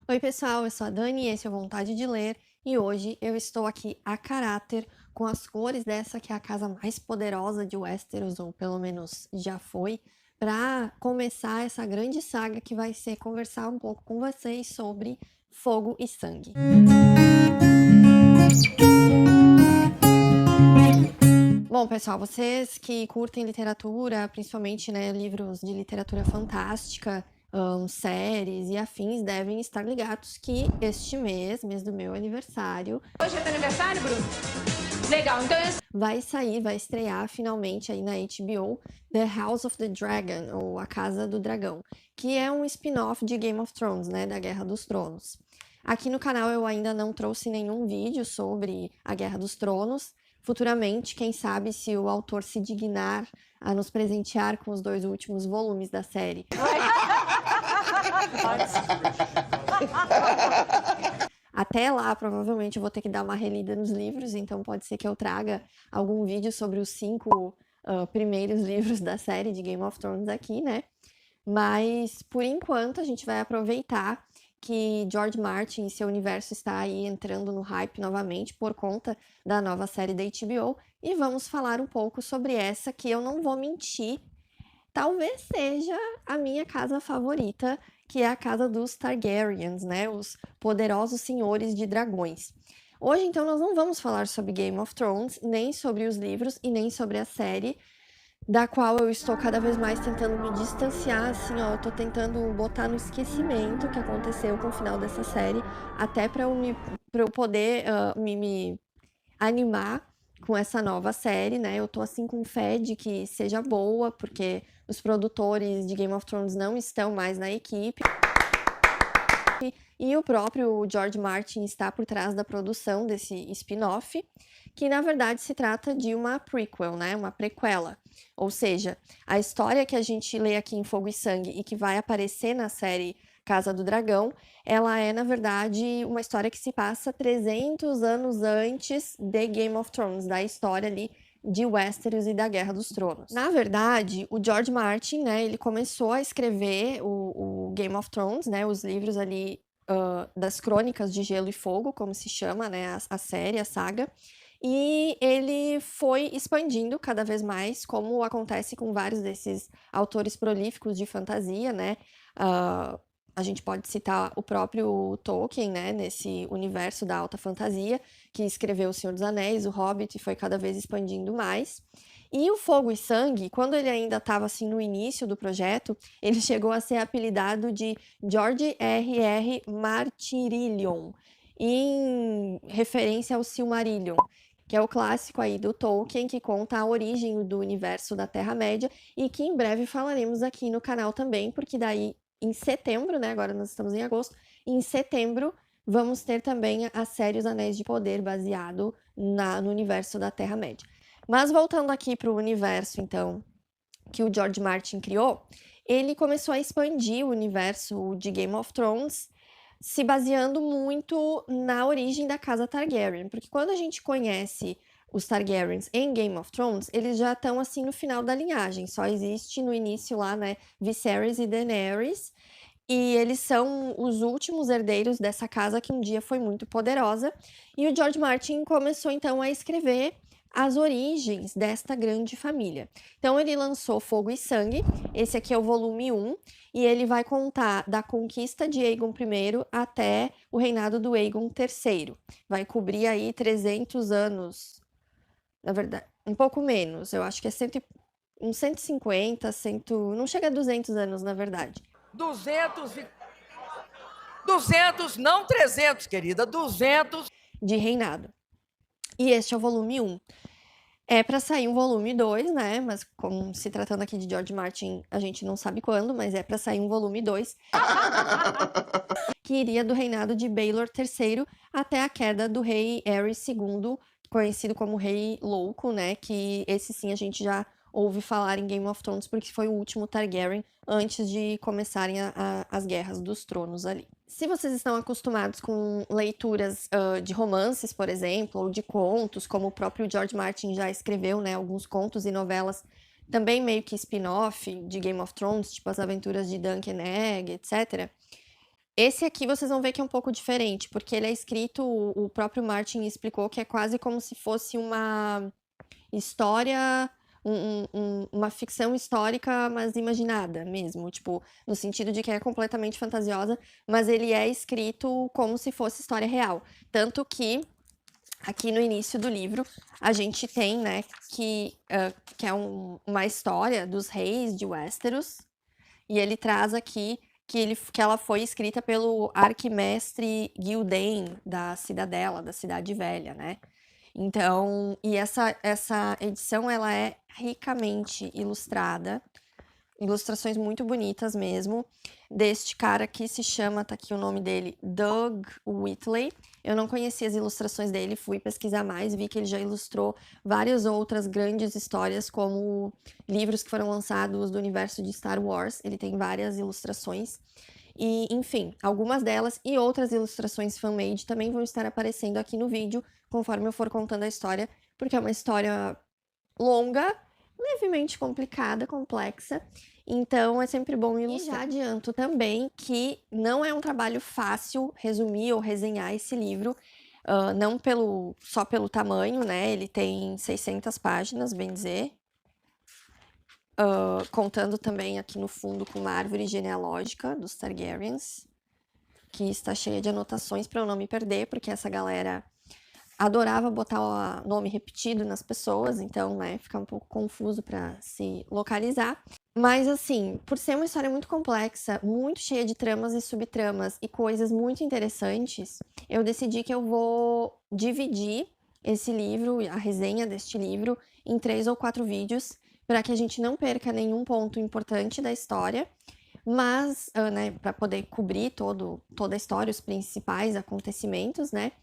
Oi pessoal, eu sou a Dani e esse é o Vontade de Ler e hoje eu estou aqui a caráter com as cores dessa que é a casa mais poderosa de Westeros, ou pelo menos já foi, para começar essa grande saga que vai ser conversar um pouco com vocês sobre Fogo e Sangue. Bom, pessoal, vocês que curtem literatura, principalmente, né, livros de literatura fantástica, séries e afins, devem estar ligados que este mês do meu aniversário, Hoje é teu aniversário, Bruno? Legal, então vai estrear finalmente aí na HBO The House of the Dragon, ou A Casa do Dragão, que é um spin-off de Game of Thrones, né, da Guerra dos Tronos. Aqui no canal eu ainda não trouxe nenhum vídeo sobre a Guerra dos Tronos. Futuramente, quem sabe, se o autor se dignar a nos presentear com os 2 últimos volumes da série. Até lá, provavelmente, eu vou ter que dar uma relida nos livros, então pode ser que eu traga algum vídeo sobre os 5 primeiros livros da série de Game of Thrones aqui, né? Mas, por enquanto, a gente vai aproveitar que George Martin e seu universo está aí entrando no hype novamente por conta da nova série da HBO e vamos falar um pouco sobre essa que eu não vou mentir, talvez seja a minha casa favorita, que é a casa dos Targaryens, né? Os poderosos senhores de dragões. Hoje, então, nós não vamos falar sobre Game of Thrones, nem sobre os livros e nem sobre a série, da qual eu estou cada vez mais tentando me distanciar, assim, ó, eu tô tentando botar no esquecimento o que aconteceu com o final dessa série, até para eu poder me animar com essa nova série, né? Eu tô assim com fé de que seja boa, porque os produtores de Game of Thrones não estão mais na equipe. E o próprio George Martin está por trás da produção desse spin-off, que na verdade se trata de uma prequel, né? Uma prequela. Ou seja, a história que a gente lê aqui em Fogo e Sangue e que vai aparecer na série Casa do Dragão, ela é, na verdade, uma história que se passa 300 anos antes de Game of Thrones, da história ali de Westeros e da Guerra dos Tronos. Na verdade, o George Martin, né, ele começou a escrever o Game of Thrones, né, os livros ali das Crônicas de Gelo e Fogo, como se chama, né, a série, a saga, e ele foi expandindo cada vez mais, como acontece com vários desses autores prolíficos de fantasia, né, a gente pode citar o próprio Tolkien, né, nesse universo da alta fantasia, que escreveu O Senhor dos Anéis, O Hobbit, e foi cada vez expandindo mais. E o Fogo e Sangue, quando ele ainda estava assim no início do projeto, ele chegou a ser apelidado de George R.R. Martyrillion, em referência ao Silmarillion, que é o clássico aí do Tolkien, que conta a origem do universo da Terra-média, e que em breve falaremos aqui no canal também, porque daí em setembro, né? Agora nós estamos em agosto. Em setembro, vamos ter também a série Os Anéis de Poder, baseado no universo da Terra-média. Mas voltando aqui para o universo, então, que o George Martin criou, ele começou a expandir o universo de Game of Thrones, se baseando muito na origem da casa Targaryen. Porque quando a gente conhece os Targaryens em Game of Thrones, eles já estão assim no final da linhagem. Só existe no início lá, né, Viserys e Daenerys. E eles são os últimos herdeiros dessa casa que um dia foi muito poderosa. E o George Martin começou então a escrever as origens desta grande família. Então ele lançou Fogo e Sangue, esse aqui é o volume 1, e ele vai contar da conquista de Aegon I até o reinado do Aegon III. Vai cobrir aí 300 anos, na verdade, um pouco menos, eu acho que é uns 150, não chega a 200 anos, na verdade. 200, não 300, querida, 200. De reinado. E este é o volume 1. É para sair um volume 2, né? Mas como se tratando aqui de George Martin, a gente não sabe quando, mas é para sair um volume 2. Que iria do reinado de Baelor III até a queda do rei Aerys II, conhecido como Rei Louco, né? Que esse sim a gente já ouve falar em Game of Thrones, porque foi o último Targaryen antes de começarem as Guerras dos Tronos ali. Se vocês estão acostumados com leituras de romances, por exemplo, ou de contos, como o próprio George Martin já escreveu, né, alguns contos e novelas, também meio que spin-off de Game of Thrones, tipo As Aventuras de Dunk and Egg, etc., Esse aqui vocês vão ver que é um pouco diferente, porque ele é escrito, o próprio Martin explicou que é quase como se fosse uma história, uma ficção histórica, mas imaginada mesmo, tipo, no sentido de que é completamente fantasiosa, mas ele é escrito como se fosse história real. Tanto que aqui no início do livro a gente tem, né, que é uma história dos reis de Westeros, e ele traz aqui que ela foi escrita pelo arquimestre Gildain da Cidadela, da Cidade Velha, né? Então, e essa edição ela é ricamente ilustrada, ilustrações muito bonitas mesmo, deste cara que se chama, tá aqui o nome dele, Doug Whitley. Eu não conhecia as ilustrações dele, fui pesquisar mais, vi que ele já ilustrou várias outras grandes histórias, como livros que foram lançados do universo de Star Wars. Ele tem várias ilustrações. E, enfim, algumas delas e outras ilustrações fan-made também vão estar aparecendo aqui no vídeo, conforme eu for contando a história, porque é uma história longa, levemente complicada, complexa, então é sempre bom ilustrar. E já adianto também que não é um trabalho fácil resumir ou resenhar esse livro, não só pelo tamanho, né? Ele tem 600 páginas, bem dizer, contando também aqui no fundo com uma árvore genealógica dos Targaryens, que está cheia de anotações para eu não me perder, porque essa galera adorava botar o nome repetido nas pessoas, então, né, fica um pouco confuso para se localizar. Mas, assim, por ser uma história muito complexa, muito cheia de tramas e subtramas e coisas muito interessantes, eu decidi que eu vou dividir esse livro, a resenha deste livro, em 3 ou 4 vídeos, para que a gente não perca nenhum ponto importante da história, mas, né, para poder cobrir toda a história, os principais acontecimentos, né?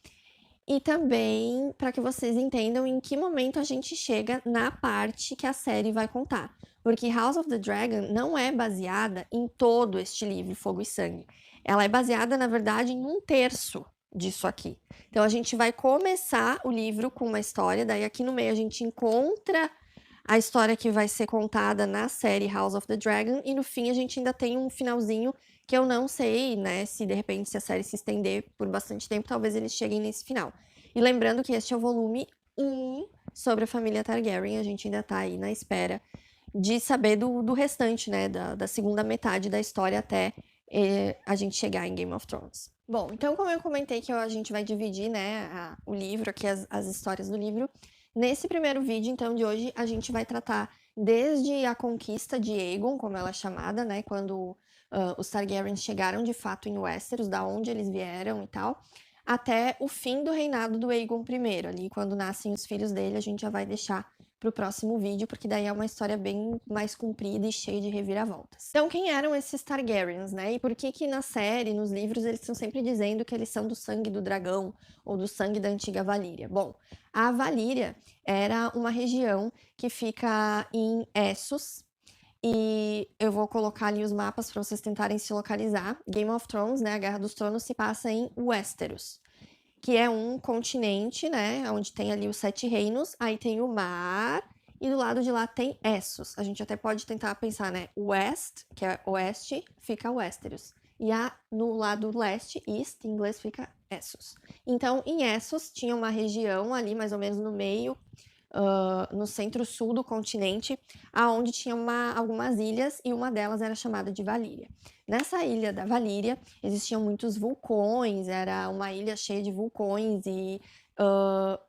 E também para que vocês entendam em que momento a gente chega na parte que a série vai contar. Porque House of the Dragon não é baseada em todo este livro, Fogo e Sangue. Ela é baseada, na verdade, em 1/3 disso aqui. Então a gente vai começar o livro com uma história, daí aqui no meio a gente encontra a história que vai ser contada na série House of the Dragon, e no fim a gente ainda tem um finalzinho que eu não sei, né, se de repente se a série se estender por bastante tempo, talvez eles cheguem nesse final. E lembrando que este é o volume 1 sobre a família Targaryen, a gente ainda tá aí na espera de saber do restante, né, da segunda metade da história até a gente chegar em Game of Thrones. Bom, então como eu comentei que a gente vai dividir, né, o livro aqui, as histórias do livro, nesse primeiro vídeo, então, de hoje, a gente vai tratar desde a conquista de Aegon, como ela é chamada, né, quando os Targaryens chegaram de fato em Westeros, da onde eles vieram e tal, até o fim do reinado do Aegon I, ali quando nascem os filhos dele, a gente já vai deixar para o próximo vídeo, porque daí é uma história bem mais comprida e cheia de reviravoltas. Então, quem eram esses Targaryens, né? E por que na série, nos livros, eles estão sempre dizendo que eles são do sangue do dragão ou do sangue da antiga Valíria? Bom, a Valíria era uma região que fica em Essos, e eu vou colocar ali os mapas para vocês tentarem se localizar. Game of Thrones, né, a Guerra dos Tronos, se passa em Westeros, que é um continente, né, onde tem ali os 7 reinos, aí tem o mar, e do lado de lá tem Essos. A gente até pode tentar pensar, né, West, que é oeste, fica Westeros. E no lado leste, East, em inglês, fica Essos. Então, em Essos, tinha uma região ali, mais ou menos no meio, no centro-sul do continente, aonde tinha algumas ilhas, e uma delas era chamada de Valíria. Nessa ilha da Valíria, existiam muitos vulcões, era uma ilha cheia de vulcões, e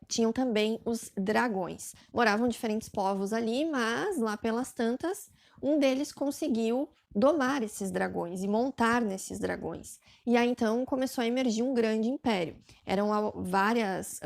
tinham também os dragões. Moravam diferentes povos ali, mas lá pelas tantas, um deles conseguiu domar esses dragões e montar nesses dragões. E aí então começou a emergir um grande império. Eram várias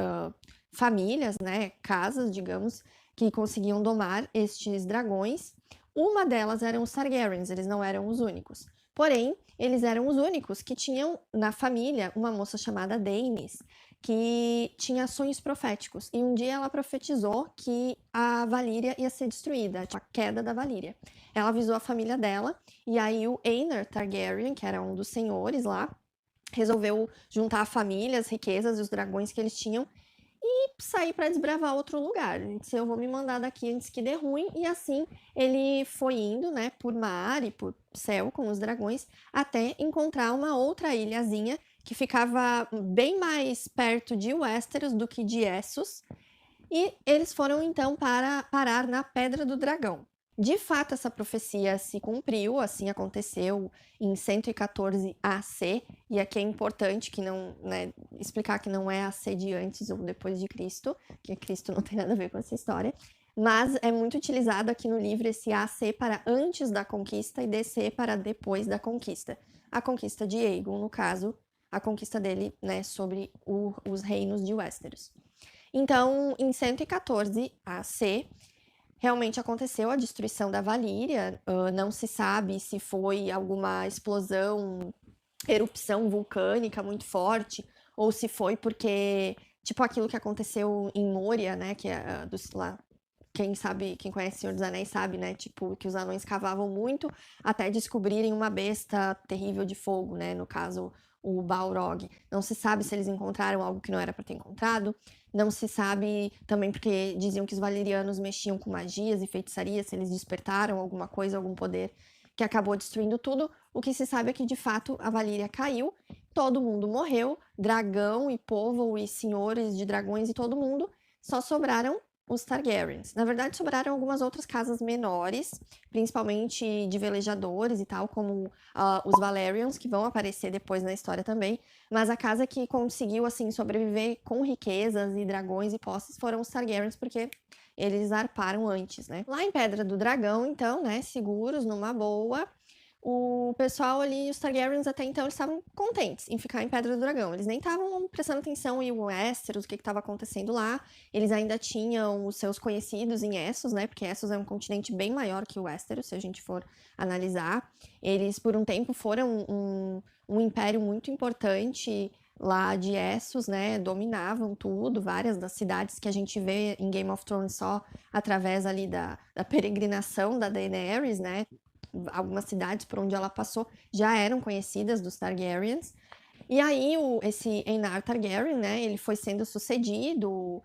famílias, né, casas, digamos, que conseguiam domar estes dragões. Uma delas eram os Targaryens, eles não eram os únicos. Porém, eles eram os únicos que tinham na família uma moça chamada Daenerys, que tinha sonhos proféticos. E um dia ela profetizou que a Valíria ia ser destruída, a queda da Valíria. Ela avisou a família dela, e aí o Aenor Targaryen, que era um dos senhores lá, resolveu juntar a família, as riquezas e os dragões que eles tinham e sair para desbravar outro lugar. Se eu vou me mandar daqui antes que dê ruim. E assim ele foi indo, né, por mar e por céu com os dragões, até encontrar uma outra ilhazinha que ficava bem mais perto de Westeros do que de Essos. E eles foram então parar na Pedra do Dragão. De fato, essa profecia se cumpriu, assim aconteceu em 114 AC, e aqui é importante que não, né, explicar que não é AC de antes ou depois de Cristo, que Cristo não tem nada a ver com essa história, mas é muito utilizado aqui no livro esse AC para antes da conquista e DC para depois da conquista. A conquista de Aegon, no caso, a conquista dele, né, sobre os reinos de Westeros. Então, em 114 AC, realmente aconteceu a destruição da Valíria. Não se sabe se foi alguma explosão, erupção vulcânica muito forte, ou se foi porque, tipo aquilo que aconteceu em Moria, né, que é lá, quem sabe, quem conhece o Senhor dos Anéis sabe, né, tipo, que os anões cavavam muito até descobrirem uma besta terrível de fogo, né, no caso, o Balrog. Não se sabe se eles encontraram algo que não era para ter encontrado. Não se sabe também porque diziam que os valerianos mexiam com magias e feitiçarias, se eles despertaram alguma coisa, algum poder que acabou destruindo tudo. O que se sabe é que, de fato, a Valíria caiu, todo mundo morreu, dragão e povo e senhores de dragões e todo mundo, só sobraram os Targaryens. Na verdade, sobraram algumas outras casas menores, principalmente de velejadores e tal, como os Valerians, que vão aparecer depois na história também. Mas a casa que conseguiu, assim, sobreviver com riquezas e dragões e posses foram os Targaryens, porque eles zarparam antes, né? Lá em Pedra do Dragão, então, né, seguros, numa boa, o pessoal ali, os Targaryens até então, eles estavam contentes em ficar em Pedra do Dragão. Eles nem estavam prestando atenção em Westeros, o que estava acontecendo lá. Eles ainda tinham os seus conhecidos em Essos, né? Porque Essos é um continente bem maior que o Westeros, se a gente for analisar. Eles, por um tempo, foram um império muito importante lá de Essos, né? Dominavam tudo, várias das cidades que a gente vê em Game of Thrones só através ali da peregrinação da Daenerys, né? Algumas cidades por onde ela passou já eram conhecidas dos Targaryens. E aí, esse Aenar Targaryen, né, ele foi sendo sucedido,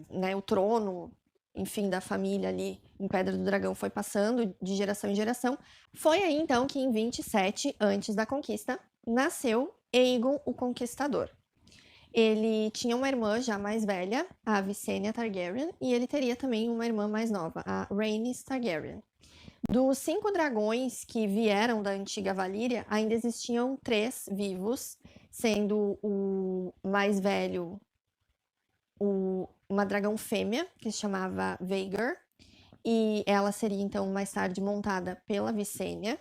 né, o trono, enfim, da família ali em Pedra do Dragão foi passando de geração em geração. Foi aí, então, que em 27, antes da conquista, nasceu Aegon o Conquistador. Ele tinha uma irmã já mais velha, a Visenya Targaryen, e ele teria também uma irmã mais nova, a Rhaenys Targaryen. Dos 5 dragões que vieram da antiga Valíria, ainda existiam 3 vivos, sendo o mais velho uma dragão fêmea, que se chamava Vhagar, e ela seria então mais tarde montada pela Visenya.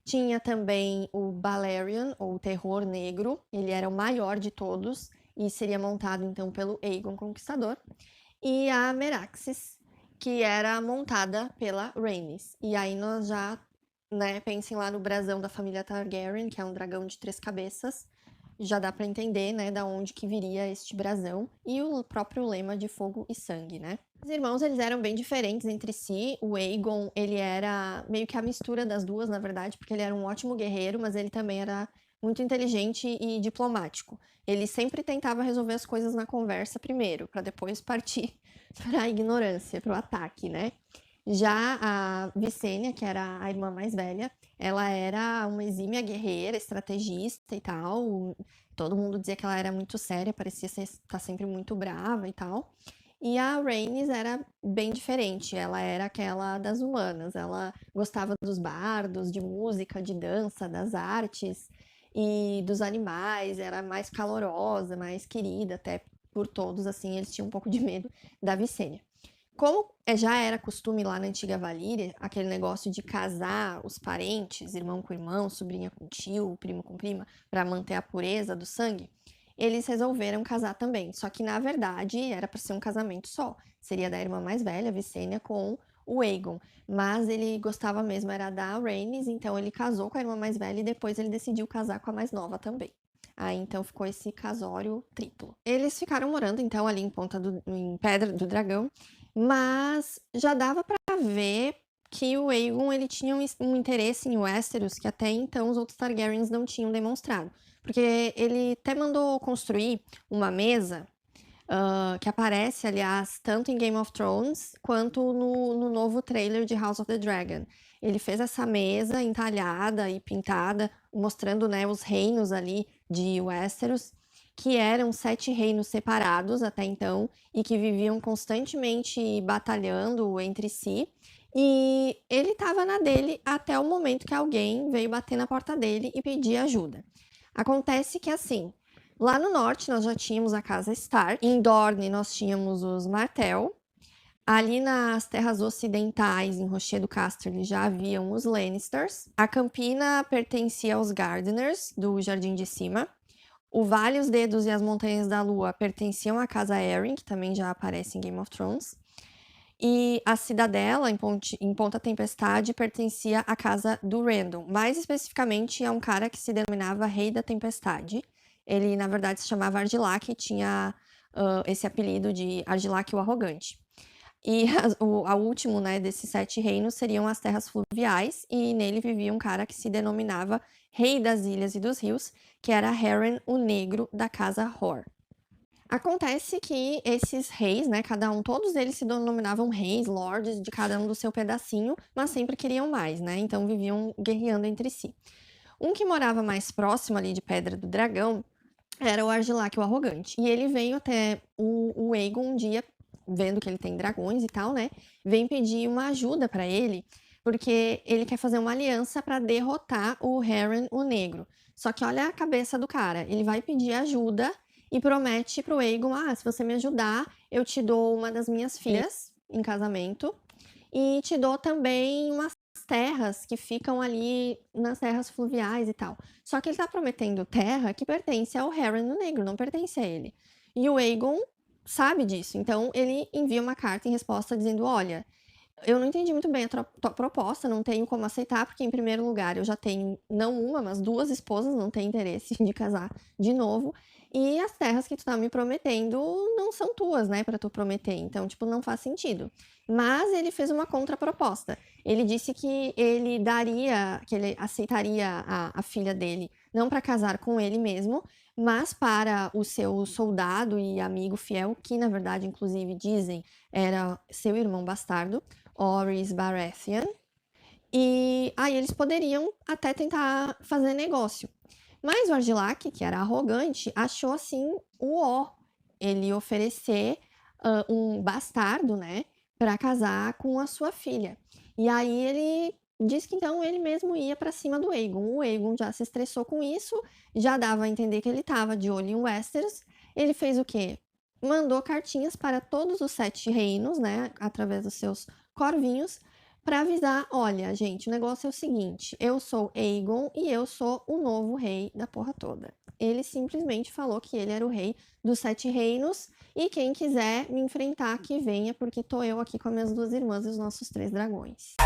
Tinha também o Balerion, ou o Terror Negro, ele era o maior de todos, e seria montado então pelo Aegon Conquistador. E a Meraxes, que era montada pela Rhaenys. E aí nós já, né, pensem lá no brasão da família Targaryen, que é um dragão de 3 cabeças. Já dá para entender, né, da onde que viria este brasão e o próprio lema de fogo e sangue, né? Os irmãos, eles eram bem diferentes entre si. O Aegon, ele era meio que a mistura das duas, na verdade, porque ele era um ótimo guerreiro, mas ele também era muito inteligente e diplomático. Ele sempre tentava resolver as coisas na conversa primeiro, para depois partir para a ignorância, para o ataque, né? Já a Visenya, que era a irmã mais velha, ela era uma exímia guerreira, estrategista e tal. Todo mundo dizia que ela era muito séria, parecia estar sempre muito brava e tal. E a Rhaenys era bem diferente, ela era aquela das humanas. Ela gostava dos bardos, de música, de dança, das artes e dos animais, era mais calorosa, mais querida até por todos, assim, eles tinham um pouco de medo da Visenya. Como já era costume lá na antiga Valíria, aquele negócio de casar os parentes, irmão com irmão, sobrinha com tio, primo com prima, para manter a pureza do sangue, eles resolveram casar também. Só que, na verdade, era para ser um casamento só. Seria da irmã mais velha, Visenya, com o Aegon. Mas ele gostava mesmo, era da Rhaenys, então ele casou com a irmã mais velha e depois ele decidiu casar com a mais nova também. Aí, então, ficou esse casório triplo. Eles ficaram morando, então, ali em Pedra do Dragão, mas já dava pra ver que o Aegon, ele tinha um interesse em Westeros que até então os outros Targaryens não tinham demonstrado. Porque ele até mandou construir uma mesa que aparece, aliás, tanto em Game of Thrones quanto no novo trailer de House of the Dragon. Ele fez essa mesa entalhada e pintada, mostrando, né, os reinos ali de Westeros, que eram 7 reinos separados até então e que viviam constantemente batalhando entre si. E ele estava na dele até o momento que alguém veio bater na porta dele e pedir ajuda. Acontece que, assim, lá no norte nós já tínhamos a casa Stark, em Dorne nós tínhamos os Martell, ali nas terras ocidentais, em Rocher do Casterly, já haviam os Lannisters, a Campina pertencia aos Gardeners, do Jardim de Cima, o Vale, os Dedos e as Montanhas da Lua pertenciam à casa Arryn, que também já aparece em Game of Thrones, e a Cidadela, em Ponta Tempestade, pertencia à casa do Randall, mais especificamente a um cara que se denominava Rei da Tempestade. Ele, na verdade, se chamava Argilac e tinha esse apelido de Argilac o Arrogante. E a último, né, desses 7 reinos seriam as terras fluviais, e nele vivia um cara que se denominava Rei das Ilhas e dos Rios, que era Harren o Negro, da casa Hor. Acontece que esses reis, né, todos eles se denominavam reis, lords, de cada um do seu pedacinho, mas sempre queriam mais, né, então viviam guerreando entre si. Um que morava mais próximo ali de Pedra do Dragão era o Argilac o Arrogante, e ele veio até o Aegon um dia, vendo que ele tem dragões e tal, né, vem pedir uma ajuda para ele, porque ele quer fazer uma aliança para derrotar o Harren o Negro. Só que olha a cabeça do cara, ele vai pedir ajuda e promete pro Aegon, se você me ajudar, eu te dou uma das minhas filhas em casamento e te dou também umas terras que ficam ali nas terras fluviais e tal. Só que ele tá prometendo terra que pertence ao Harren o Negro, não pertence a ele. E o Aegon sabe disso, então ele envia uma carta em resposta dizendo, olha, eu não entendi muito bem a tua proposta, não tenho como aceitar, porque em primeiro lugar eu já tenho não uma, mas 2 esposas, não tenho interesse de casar de novo, e as terras que tu tá me prometendo não são tuas, né, pra tu prometer, então, tipo, não faz sentido. Mas ele fez uma contraproposta. Ele disse que ele aceitaria a filha dele, não para casar com ele mesmo, mas para o seu soldado e amigo fiel, que na verdade, inclusive, dizem era seu irmão bastardo, Orys Baratheon, e aí eles poderiam até tentar fazer negócio. Mas o Argilac, que era arrogante, achou assim o ó, ele oferecer um bastardo, né, para casar com a sua filha. E aí ele diz que então ele mesmo ia para cima do Aegon. O Aegon já se estressou com isso, já dava a entender que ele estava de olho em Westeros. Ele fez o quê? Mandou cartinhas para todos os 7 reinos, né, através dos seus corvinhos, para avisar, olha, gente, o negócio é o seguinte, eu sou Aegon e eu sou o novo rei da porra toda. Ele simplesmente falou que ele era o rei dos 7 reinos e quem quiser me enfrentar que venha, porque tô eu aqui com as minhas 2 irmãs e os nossos 3 dragões.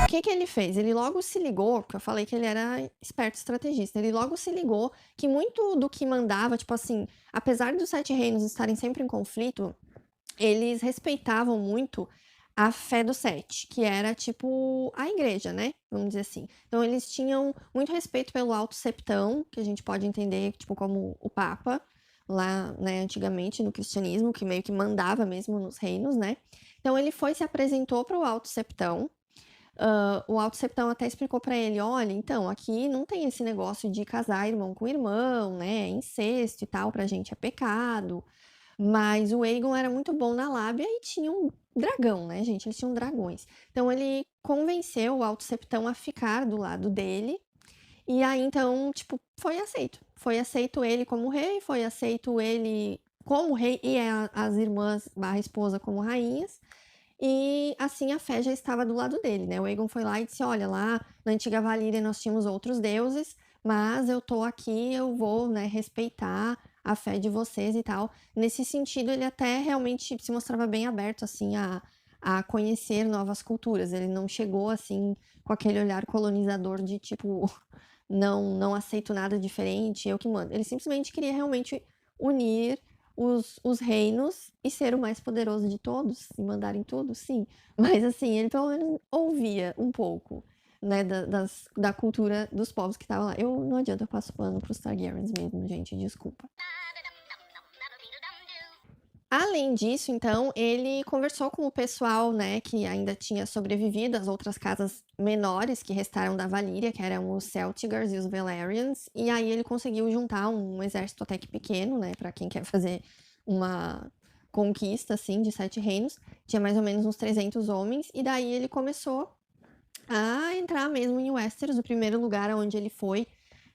O que ele fez? Ele logo se ligou, porque eu falei que ele era esperto estrategista, ele logo se ligou que muito do que mandava, tipo assim, apesar dos 7 reinos estarem sempre em conflito, eles respeitavam muito a fé dos 7, que era tipo a igreja, né? Vamos dizer assim. Então eles tinham muito respeito pelo Alto Septão, que a gente pode entender tipo como o Papa, lá, né, antigamente no cristianismo, que meio que mandava mesmo nos reinos, né? Então ele foi se apresentou para o Alto Septão. O Alto Septão até explicou para ele, olha, então, aqui não tem esse negócio de casar irmão com irmão, né, incesto e tal, pra gente é pecado, mas o Aegon era muito bom na lábia e tinha um dragão, né, gente, eles tinham dragões. Então ele convenceu o Alto Septão a ficar do lado dele, e aí então, tipo, foi aceito ele como rei, foi aceito ele como rei e as irmãs / esposa como rainhas, e assim a fé já estava do lado dele, né? O Aegon foi lá e disse: olha, lá na antiga Valíria nós tínhamos outros deuses, mas eu tô aqui, eu vou, né, respeitar a fé de vocês e tal. Nesse sentido, ele até realmente se mostrava bem aberto, assim, a conhecer novas culturas. Ele não chegou, assim, com aquele olhar colonizador de tipo, não aceito nada diferente, eu que mando. Ele simplesmente queria realmente unir os reinos e ser o mais poderoso de todos e mandar em tudo, sim. Mas assim, ele pelo menos ouvia um pouco. né, da cultura dos povos que estavam lá. Não adianta, eu passo pano pros Targaryens mesmo, gente, desculpa. Além disso, então, ele conversou com o pessoal, né, que ainda tinha sobrevivido, as outras casas menores que restaram da Valíria, que eram os Celtigars e os Velaryons, e aí ele conseguiu juntar um exército até que pequeno, né, para quem quer fazer uma conquista, assim, de 7 reinos. Tinha mais ou menos uns 300 homens, e daí ele começou a entrar mesmo em Westeros. O primeiro lugar onde ele foi,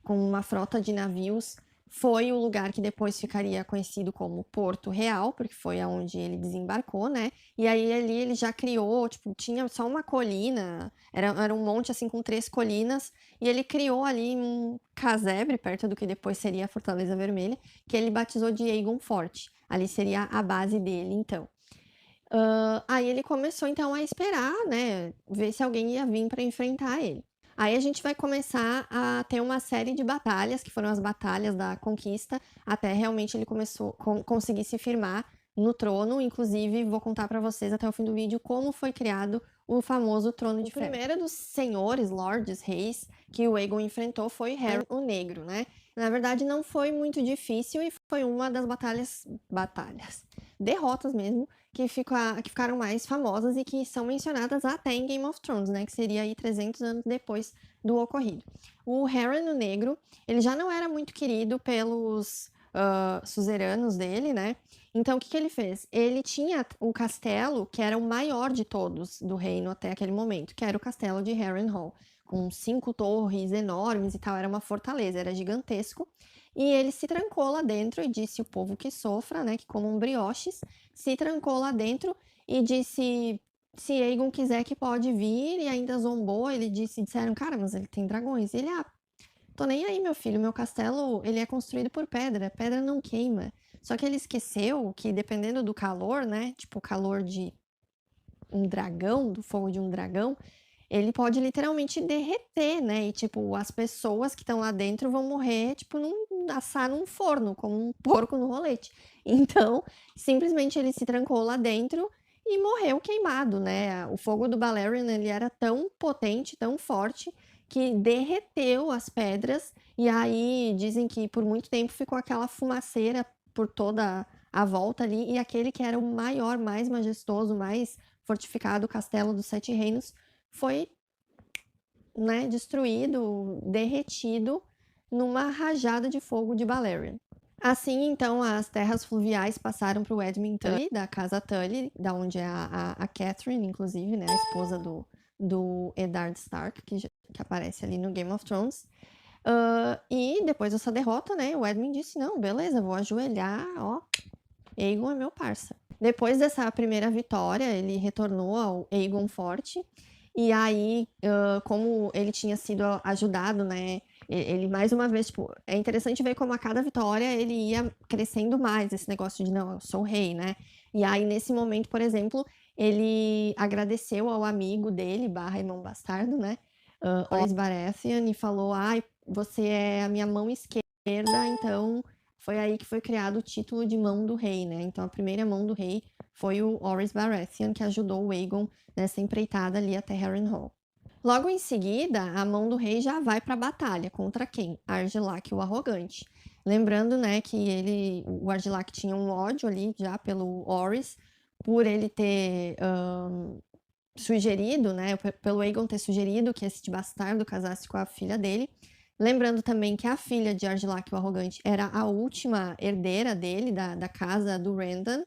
com uma frota de navios, foi o lugar que depois ficaria conhecido como Porto Real, porque foi aonde ele desembarcou, né? E aí ali ele já criou, tipo, tinha só uma colina, era um monte assim com 3 colinas, e ele criou ali um casebre perto do que depois seria a Fortaleza Vermelha, que ele batizou de Aegon Forte. Ali seria a base dele, então. Aí ele começou então a esperar, né, ver se alguém ia vir para enfrentar ele. Aí a gente vai começar a ter uma série de batalhas, que foram as batalhas da conquista, até realmente ele conseguir se firmar no trono. Inclusive, vou contar para vocês até o fim do vídeo como foi criado o famoso Trono de Ferro. O primeiro dos senhores, lords, reis, que o Aegon enfrentou foi Harren o Negro, né? Na verdade, não foi muito difícil e foi uma das derrotas mesmo, que ficaram mais famosas e que são mencionadas até em Game of Thrones, né? Que seria aí 300 anos depois do ocorrido. O Harren o Negro, ele já não era muito querido pelos suzeranos dele, né? Então, o que ele fez? Ele tinha o castelo, que era o maior de todos do reino até aquele momento, que era o castelo de Harrenhal, com 5 torres enormes e tal, era uma fortaleza, era gigantesco. E ele se trancou lá dentro e disse: o povo que sofra, né, que comam brioches, se trancou lá dentro e disse: se Aegon quiser que pode vir, e ainda zombou. Disseram: cara, mas ele tem dragões. E ele: tô nem aí, meu filho, meu castelo, ele é construído por pedra não queima. Só que ele esqueceu que, dependendo do calor, né, tipo o calor de um dragão, do fogo de um dragão, ele pode literalmente derreter, né? E, tipo, as pessoas que estão lá dentro vão morrer, tipo, assar num forno, como um porco no rolete. Então, simplesmente ele se trancou lá dentro e morreu queimado, né? O fogo do Balerion, ele era tão potente, tão forte, que derreteu as pedras. E aí, dizem que por muito tempo ficou aquela fumaceira por toda a volta ali. E aquele que era o maior, mais majestoso, mais fortificado castelo dos 7 reinos foi, né, destruído, derretido numa rajada de fogo de Balerion. Assim, então, as terras fluviais passaram para o Edmund Tully, da casa Tully, da onde é a Catelyn, inclusive, né, a esposa do Eddard Stark, que aparece ali no Game of Thrones. E depois dessa derrota, né, o Edmund disse: não, beleza, vou ajoelhar, ó, Aegon é meu parça. Depois dessa primeira vitória, ele retornou ao Aegon Forte. E aí, como ele tinha sido ajudado, né? Ele, mais uma vez, tipo, é interessante ver como a cada vitória ele ia crescendo mais esse negócio de, não, eu sou o rei, né? E aí, nesse momento, por exemplo, ele agradeceu ao amigo dele, barra irmão bastardo, né? Orys Baratheon, e falou: ai, você é a minha mão esquerda, então foi aí que foi criado o título de mão do rei, né? Então, a primeira mão do rei foi o Orys Baratheon, que ajudou o Aegon nessa empreitada ali até Harrenhal. Logo em seguida, a mão do rei já vai para a batalha. Contra quem? Argilac, o Arrogante. Lembrando, né, que o Argilac tinha um ódio ali já pelo Orys, por ele ter sugerido, né, pelo Aegon ter sugerido que esse bastardo casasse com a filha dele. Lembrando também que a filha de Argilac, o Arrogante, era a última herdeira dele, da casa do Rendon.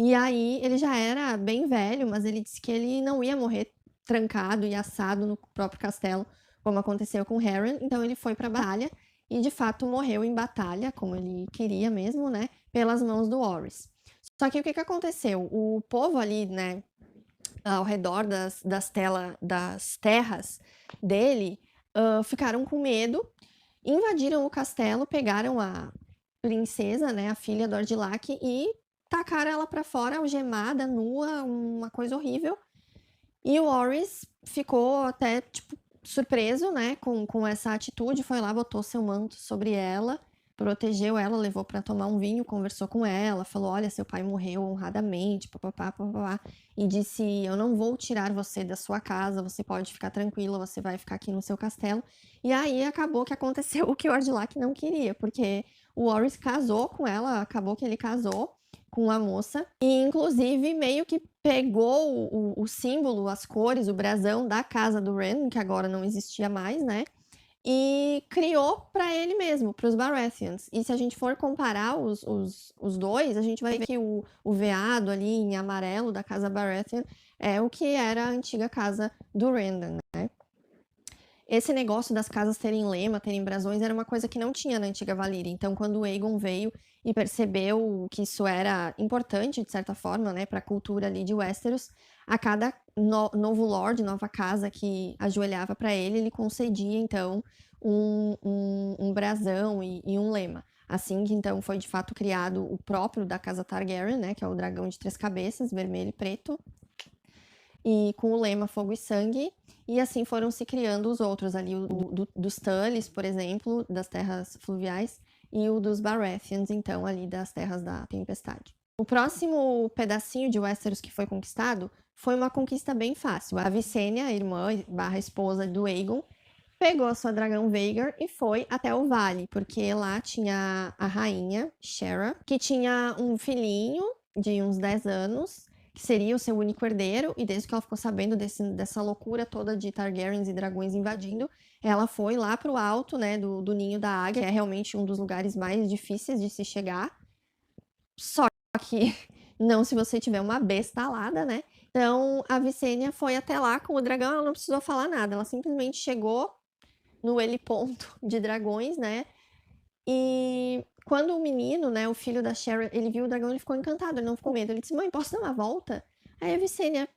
E aí ele já era bem velho, mas ele disse que ele não ia morrer trancado e assado no próprio castelo, como aconteceu com Harren. Então ele foi para a batalha e de fato morreu em batalha, como ele queria mesmo, né, pelas mãos do Orys. Só que o que aconteceu? O povo ali, né, ao redor das terras dele, ficaram com medo, invadiram o castelo, pegaram a princesa, né, a filha do Argilac, e tacaram ela para fora, algemada, nua, uma coisa horrível. E o Orys ficou até, tipo, surpreso, né, com essa atitude, foi lá, botou seu manto sobre ela, protegeu ela, levou para tomar um vinho, conversou com ela, falou: olha, seu pai morreu honradamente, papapá, papapá, e disse: eu não vou tirar você da sua casa, você pode ficar tranquila, você vai ficar aqui no seu castelo. E aí acabou que aconteceu o que o Argilac não queria, porque o Warys casou com ela, acabou que ele casou com a moça, e inclusive meio que pegou o símbolo, as cores, o brasão da casa do Ren, que agora não existia mais, né? E criou para ele mesmo, para os Baratheons. E se a gente for comparar os dois, a gente vai ver que o veado ali em amarelo da casa Baratheon é o que era a antiga casa do Rendon, né? Esse negócio das casas terem lema, terem brasões, era uma coisa que não tinha na antiga Valíria. Então, quando o Aegon veio e percebeu que isso era importante, de certa forma, né, para a cultura ali de Westeros, a cada novo lord, nova casa que ajoelhava para ele, ele concedia, então, um brasão e um lema. Assim que, então, foi de fato criado o próprio da casa Targaryen, né, que é o dragão de 3 cabeças, vermelho e preto, e com o lema Fogo e Sangue, e assim foram se criando os outros ali, dos Tullys, por exemplo, das terras fluviais, e o dos Baratheons, então, ali das terras da Tempestade. O próximo pedacinho de Westeros que foi conquistado foi uma conquista bem fácil. A Visenya, a irmã barra esposa do Aegon, pegou a sua dragão Vhagar e foi até o vale, porque lá tinha a rainha, Shera, que tinha um filhinho de uns 10 anos, que seria o seu único herdeiro, e desde que ela ficou sabendo dessa loucura toda de Targaryens e dragões invadindo, ela foi lá pro alto, né, do Ninho da Águia, que é realmente um dos lugares mais difíceis de se chegar, só que não se você tiver uma besta alada, né? Então, a Visenya foi até lá com o dragão, ela não precisou falar nada, ela simplesmente chegou no heliponto de dragões, né? E quando o menino, né, o filho da Shera, ele viu o dragão, ele ficou encantado, ele não ficou com medo. Ele disse: mãe, posso dar uma volta? Aí a Visenya: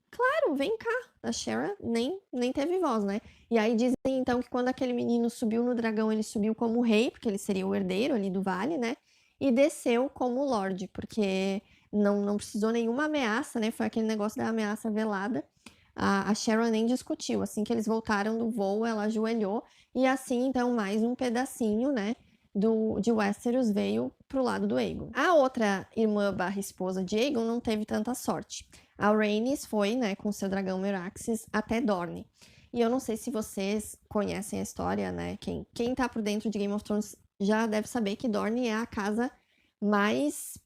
claro, vem cá. A Shera nem teve voz, né? E aí dizem então que quando aquele menino subiu no dragão, ele subiu como rei, porque ele seria o herdeiro ali do vale, né? E desceu como lorde, porque não precisou nenhuma ameaça, né? Foi aquele negócio da ameaça velada. A Sharon nem discutiu. Assim que eles voltaram do voo, ela ajoelhou. E assim, então, mais um pedacinho, né, de Westeros veio pro lado do Aegon. A outra irmã barra esposa de Aegon não teve tanta sorte. A Rhaenys foi, né, com seu dragão Meraxes até Dorne. E eu não sei se vocês conhecem a história, né? Quem tá por dentro de Game of Thrones já deve saber que Dorne é a casa mais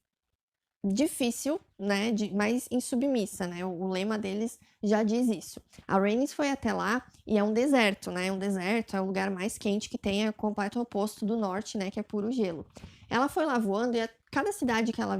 difícil, né, mais insubmissa, né, o lema deles já diz isso. A Rhaenys foi até lá e é um deserto, né, um deserto é o lugar mais quente que tem, é o completo oposto do norte, né, que é puro gelo. Ela foi lá voando e cada cidade que ela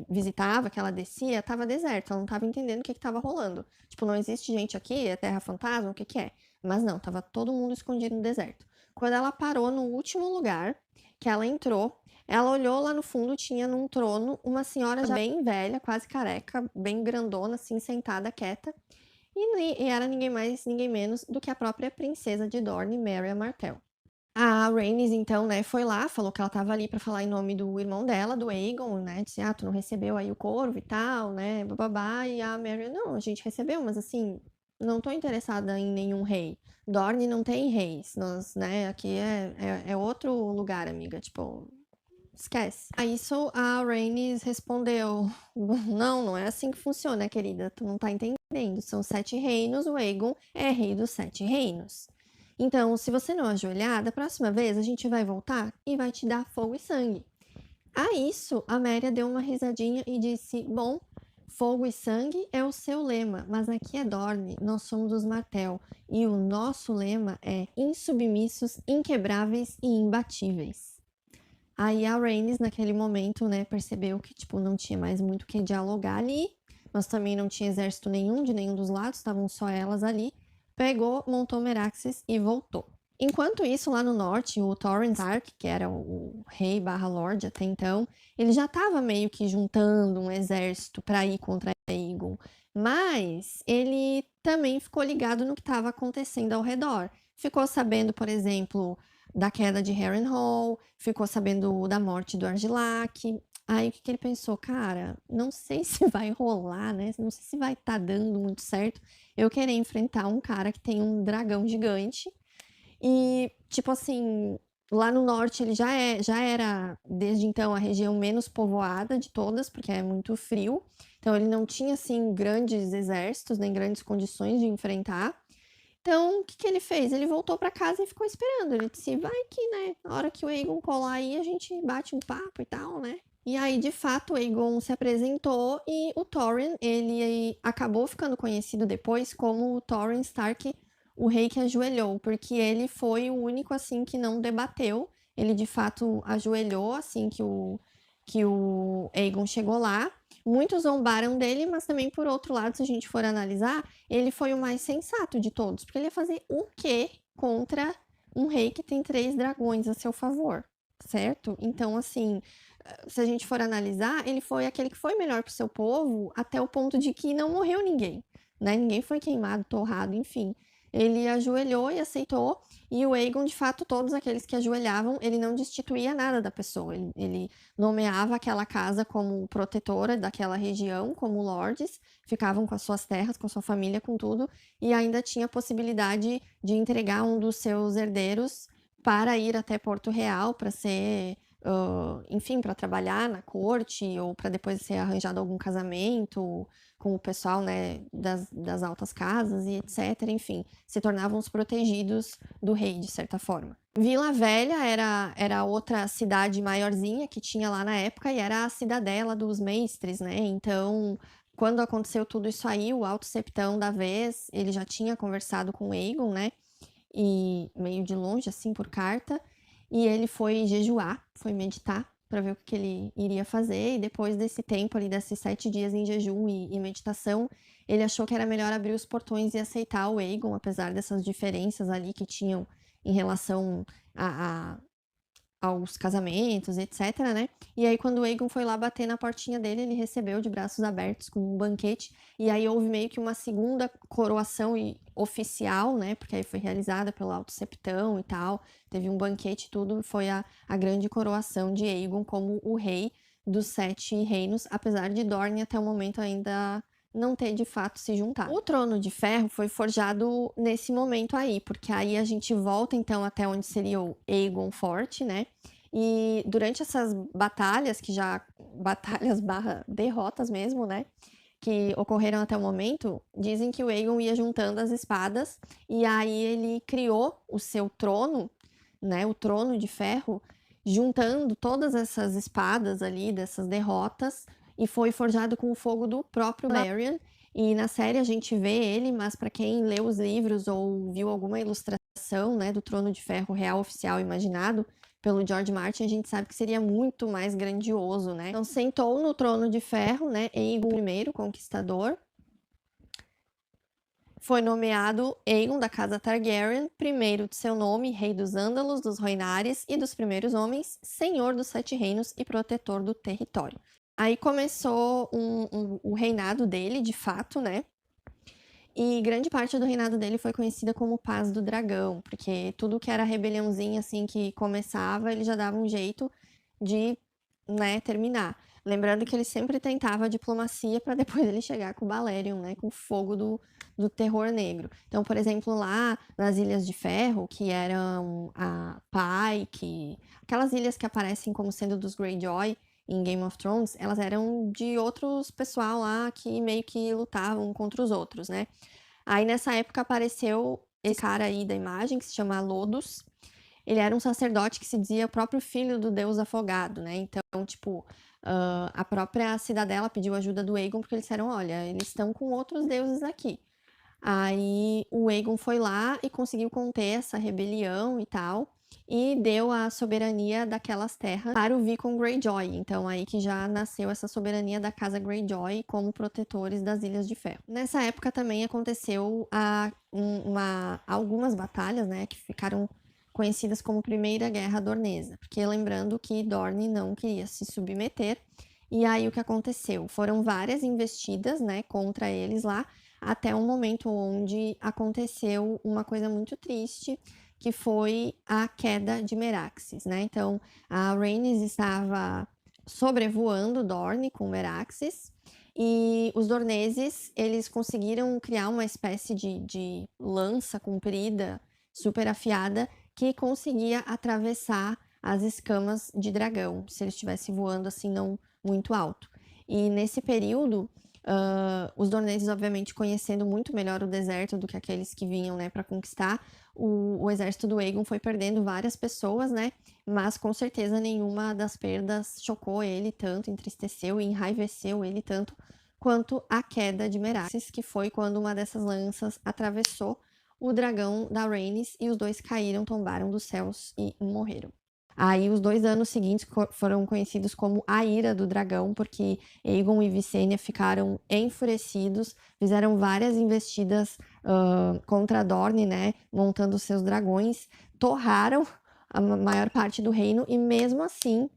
visitava, que ela descia, tava deserto, ela não tava entendendo o que tava rolando. Tipo, não existe gente aqui, é terra fantasma, o que é? Mas não, tava todo mundo escondido no deserto. Quando ela parou no último lugar, que ela entrou, ela olhou lá no fundo, tinha num trono uma senhora já bem velha, quase careca, bem grandona, assim, sentada, quieta. E era ninguém mais, ninguém menos do que a própria princesa de Dorne, Merya Martell. A Rhaenys, então, né, foi lá, falou que ela tava ali pra falar em nome do irmão dela, do Aegon, né, disse: tu não recebeu aí o corvo e tal, né, bababá. E a Merya: não, a gente recebeu, mas assim, não tô interessada em nenhum rei. Dorne não tem reis, nós, né, aqui é outro lugar, amiga, tipo, esquece. A isso a Rhaenys respondeu: não é assim que funciona, querida, tu não tá entendendo, são 7 reinos, o Aegon é rei dos 7 reinos. Então, se você não ajoelhar, da próxima vez a gente vai voltar e vai te dar fogo e sangue. A isso, a Merya deu uma risadinha e disse: bom, fogo e sangue é o seu lema, mas aqui é Dorne, nós somos os Martell, e o nosso lema é insubmissos, inquebráveis e imbatíveis. Aí a Rhaenys, naquele momento, né, percebeu que, tipo, não tinha mais muito o que dialogar ali, mas também não tinha exército nenhum de nenhum dos lados, estavam só elas ali. Pegou, montou Meraxes e voltou. Enquanto isso, lá no norte, o Torrhen Stark, que era o rei barra lord até então, ele já estava meio que juntando um exército para ir contra Aegon, mas ele também ficou ligado no que estava acontecendo ao redor. Ficou sabendo, por exemplo, da queda de Harrenhal, ficou sabendo da morte do Argilac. Aí o que ele pensou? Cara, não sei se vai rolar, né? Não sei se vai estar dando muito certo eu querer enfrentar um cara que tem um dragão gigante e, tipo assim, Lá no norte ele já era, desde então, a região menos povoada de todas, porque é muito frio. Então ele não tinha, assim, grandes exércitos, nem grandes condições de enfrentar. Então, o que que ele fez? Ele voltou para casa e ficou esperando. Ele disse, vai que, né, na hora que o Aegon colar aí, a gente bate um papo e tal, né? E aí, de fato, o Aegon se apresentou e o Torrhen, ele acabou ficando conhecido depois como o Torrhen Stark, o rei que ajoelhou, porque ele foi o único, assim, que não debateu. Ele, de fato, ajoelhou, assim, que o Aegon chegou lá. Muitos zombaram dele, mas também, por outro lado, se a gente for analisar, ele foi o mais sensato de todos, porque ele ia fazer o quê contra um rei que tem 3 dragões a seu favor, certo? Então, assim, se a gente for analisar, ele foi aquele que foi melhor pro seu povo até o ponto de que não morreu ninguém, né? Ninguém foi queimado, torrado, enfim. Ele ajoelhou e aceitou, e o Aegon, de fato, todos aqueles que ajoelhavam, ele não destituía nada da pessoa, ele nomeava aquela casa como protetora daquela região, como lordes, ficavam com as suas terras, com a sua família, com tudo, e ainda tinha a possibilidade de entregar um dos seus herdeiros para ir até Porto Real, para ser, enfim, para trabalhar na corte, ou para depois ser arranjado algum casamento com o pessoal, né, das altas casas e etc. Enfim, se tornavam os protegidos do rei, de certa forma. Vila Velha era outra cidade maiorzinha que tinha lá na época e era a cidadela dos mestres, né? Então, quando aconteceu tudo isso aí, o Alto Septão da vez, ele já tinha conversado com o Aegon, né? E meio de longe, assim, por carta. E ele foi jejuar, foi meditar para ver o que ele iria fazer. E depois desse tempo ali, desses 7 dias em jejum e meditação, ele achou que era melhor abrir os portões e aceitar o Aegon, apesar dessas diferenças ali que tinham em relação aos casamentos, etc, né? E aí, quando o Aegon foi lá bater na portinha dele, ele recebeu de braços abertos com um banquete. E aí houve meio que uma segunda coroação oficial, né? Porque aí foi realizada pelo Alto Septão e tal. Teve um banquete e tudo. Foi a grande coroação de Aegon como o rei dos 7 reinos, apesar de Dorne até o momento ainda não ter de fato se juntado. O Trono de Ferro foi forjado nesse momento aí, porque aí a gente volta então até onde seria o Aegon Forte, né? E durante essas batalhas, que já batalhas barra derrotas mesmo, né? Que ocorreram até o momento, dizem que o Aegon ia juntando as espadas e aí ele criou o seu trono, né? O Trono de Ferro, juntando todas essas espadas ali dessas derrotas e foi forjado com o fogo do próprio Varian. E na série a gente vê ele, mas para quem leu os livros ou viu alguma ilustração, né, do Trono de Ferro real oficial imaginado pelo George Martin, a gente sabe que seria muito mais grandioso, né? Então sentou no Trono de Ferro, né, Aegon I, Conquistador. Foi nomeado Aegon da casa Targaryen, primeiro de seu nome, rei dos Ândalos, dos Rhoynares e dos primeiros homens, senhor dos 7 reinos e protetor do território. Aí começou o reinado dele, de fato, né? E grande parte do reinado dele foi conhecida como Paz do Dragão, porque tudo que era rebeliãozinha, assim, que começava, ele já dava um jeito de, né, terminar. Lembrando que ele sempre tentava a diplomacia para depois ele chegar com o Balerion, né, com o fogo do terror negro. Então, por exemplo, lá nas Ilhas de Ferro, que eram a Pike, aquelas ilhas que aparecem como sendo dos Greyjoy, em Game of Thrones, elas eram de outros pessoal lá que meio que lutavam contra os outros, né? Aí nessa época apareceu esse cara aí da imagem que se chama Lodos. Ele era um sacerdote que se dizia o próprio filho do deus afogado, né? Então, tipo, a própria cidadela pediu ajuda do Aegon porque eles disseram, olha, eles estão com outros deuses aqui. Aí o Aegon foi lá e conseguiu conter essa rebelião e tal, e deu a soberania daquelas terras para o Vicon Greyjoy. Então aí que já nasceu essa soberania da casa Greyjoy como protetores das Ilhas de Ferro. Nessa época também aconteceu algumas batalhas, né, que ficaram conhecidas como Primeira Guerra Dornesa, porque lembrando que Dorne não queria se submeter. E aí o que aconteceu? Foram várias investidas, né, contra eles lá, até um momento onde aconteceu uma coisa muito triste, que foi a queda de Meraxes, né? Então, a Rhaenys estava sobrevoando Dorne com Meraxes, e os dorneses, eles conseguiram criar uma espécie de lança comprida, super afiada, que conseguia atravessar as escamas de dragão, se ele estivesse voando assim não muito alto. E nesse período, os Dorneses, obviamente, conhecendo muito melhor o deserto do que aqueles que vinham, né, para conquistar, o exército do Aegon foi perdendo várias pessoas, né, mas com certeza nenhuma das perdas chocou ele tanto, entristeceu e enraiveceu ele tanto quanto a queda de Meraxes, que foi quando uma dessas lanças atravessou o dragão da Rhaenys e os dois caíram, tombaram dos céus e morreram. Aí os 2 anos seguintes foram conhecidos como a Ira do Dragão, porque Aegon e Visenya ficaram enfurecidos, fizeram várias investidas contra Dorne, né, montando seus dragões, torraram a maior parte do reino e mesmo assim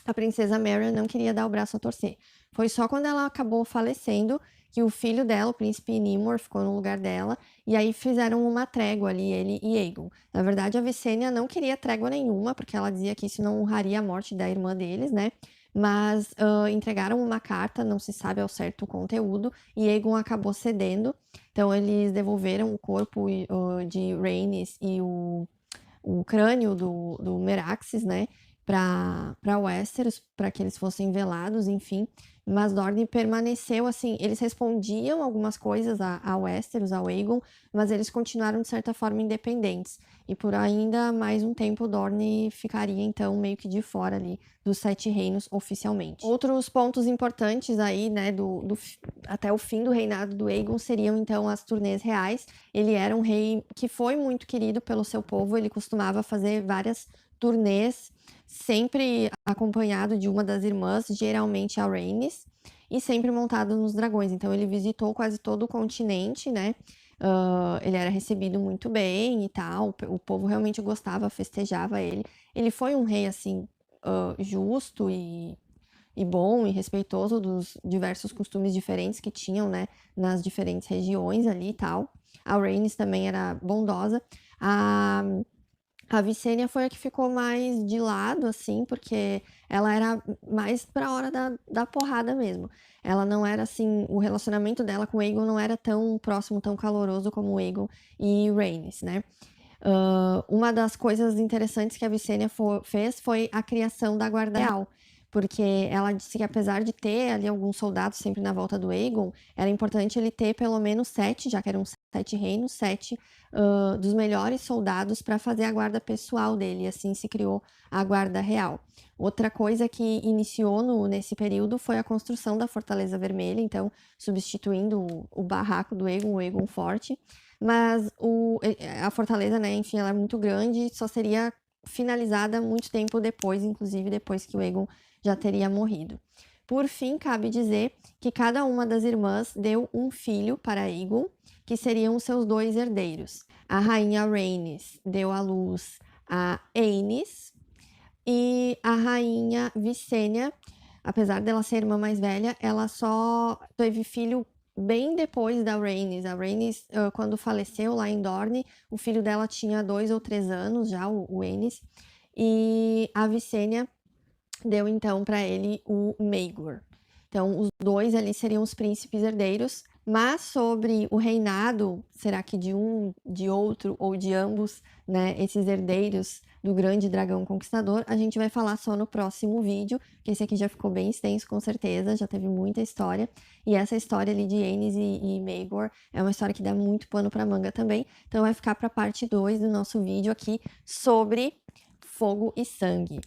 a princesa Meryn não queria dar o braço a torcer. Foi só quando ela acabou falecendo que o filho dela, o príncipe Nimor, ficou no lugar dela, e aí fizeram uma trégua ali, ele e Aegon. Na verdade, a Visenya não queria trégua nenhuma, porque ela dizia que isso não honraria a morte da irmã deles, né? Mas entregaram uma carta, não se sabe ao certo o conteúdo, e Aegon acabou cedendo. Então, eles devolveram o corpo de Rhaenys e o crânio do Meraxes, né? Para Westeros, para que eles fossem velados, enfim. Mas Dorne permaneceu assim, eles respondiam algumas coisas a Westeros, ao Aegon, mas eles continuaram de certa forma independentes. E por ainda mais um tempo Dorne ficaria então meio que de fora ali dos 7 reinos oficialmente. Outros pontos importantes aí, né, até o fim do reinado do Aegon seriam então as turnês reais. Ele era um rei que foi muito querido pelo seu povo, ele costumava fazer várias turnês, sempre acompanhado de uma das irmãs, geralmente a Rhaenys, e sempre montado nos dragões. Então ele visitou quase todo o continente, né? Ele era recebido muito bem e tal, o povo realmente gostava, festejava ele. Ele foi um rei, assim, justo e bom e respeitoso dos diversos costumes diferentes que tinham, né, nas diferentes regiões ali e tal. A Rhaenys também era bondosa. A Visenya foi a que ficou mais de lado, assim, porque ela era mais pra hora da porrada mesmo. Ela não era, assim, o relacionamento dela com o Aegon não era tão próximo, tão caloroso como o Aegon e Rhaenys, né? Uma das coisas interessantes que a Visenya fez foi a criação da Guarda Real, porque ela disse que apesar de ter ali alguns soldados sempre na volta do Aegon, era importante ele ter pelo menos 7, já que eram 7 reinos, 7 dos melhores soldados para fazer a guarda pessoal dele, e assim se criou a Guarda Real. Outra coisa que iniciou nesse período foi a construção da Fortaleza Vermelha, então substituindo o barraco do Aegon, o Aegon Forte, mas a fortaleza, né, enfim, ela é muito grande, só seria finalizada muito tempo depois, inclusive depois que o Aegon já teria morrido. Por fim, cabe dizer que cada uma das irmãs deu um filho para Aegon, que seriam seus 2 herdeiros. A rainha Rhaenys deu à luz a Aenys e a rainha Visenya, apesar dela ser irmã mais velha, ela só teve filho bem depois da Rhaenys. A Rhaenys, quando faleceu lá em Dorne, o filho dela tinha 2 ou 3 anos já, o Aenys, e a Visenya deu então para ele o Maegor. Então, os 2 ali seriam os príncipes herdeiros, mas sobre o reinado, será que de um, de outro ou de ambos, né, esses herdeiros do grande dragão conquistador, a gente vai falar só no próximo vídeo, que esse aqui já ficou bem extenso com certeza, já teve muita história, e essa história ali de Aenys e Maegor é uma história que dá muito pano para manga também, então vai ficar para a parte 2 do nosso vídeo aqui sobre Fogo e Sangue.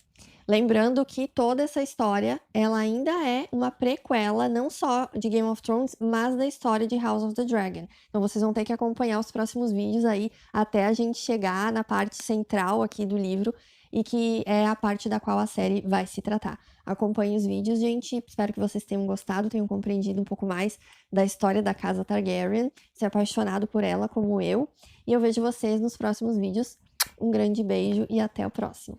Lembrando que toda essa história, ela ainda é uma prequela, não só de Game of Thrones, mas da história de House of the Dragon. Então vocês vão ter que acompanhar os próximos vídeos aí, até a gente chegar na parte central aqui do livro, e que é a parte da qual a série vai se tratar. Acompanhe os vídeos, gente. Espero que vocês tenham gostado, tenham compreendido um pouco mais da história da casa Targaryen, se apaixonado por ela como eu. E eu vejo vocês nos próximos vídeos. Um grande beijo e até o próximo.